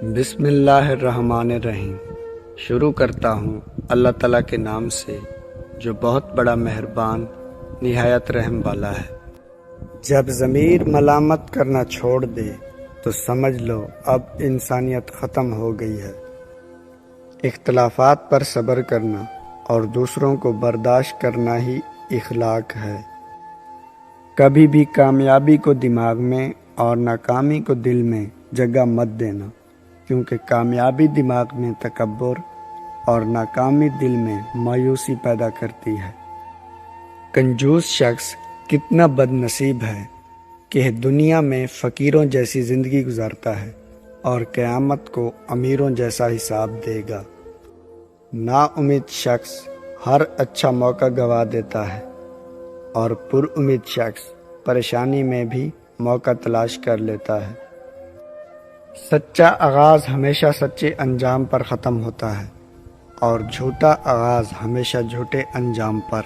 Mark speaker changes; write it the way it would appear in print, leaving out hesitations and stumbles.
Speaker 1: بسم اللہ الرحمن الرحیم۔ شروع کرتا ہوں اللہ تعالیٰ کے نام سے جو بہت بڑا مہربان نہایت رحم والا ہے۔ جب ضمیر ملامت کرنا چھوڑ دے تو سمجھ لو اب انسانیت ختم ہو گئی ہے۔ اختلافات پر صبر کرنا اور دوسروں کو برداشت کرنا ہی اخلاق ہے۔ کبھی بھی کامیابی کو دماغ میں اور ناکامی کو دل میں جگہ مت دینا، کیونکہ کامیابی دماغ میں تکبر اور ناکامی دل میں مایوسی پیدا کرتی ہے۔ کنجوس شخص کتنا بد نصیب ہے کہ دنیا میں فقیروں جیسی زندگی گزارتا ہے اور قیامت کو امیروں جیسا حساب دے گا۔ نا امید شخص ہر اچھا موقع گوا دیتا ہے اور پر امید شخص پریشانی میں بھی موقع تلاش کر لیتا ہے۔ سچا آغاز ہمیشہ سچے انجام پر ختم ہوتا ہے اور جھوٹا آغاز ہمیشہ جھوٹے انجام پر۔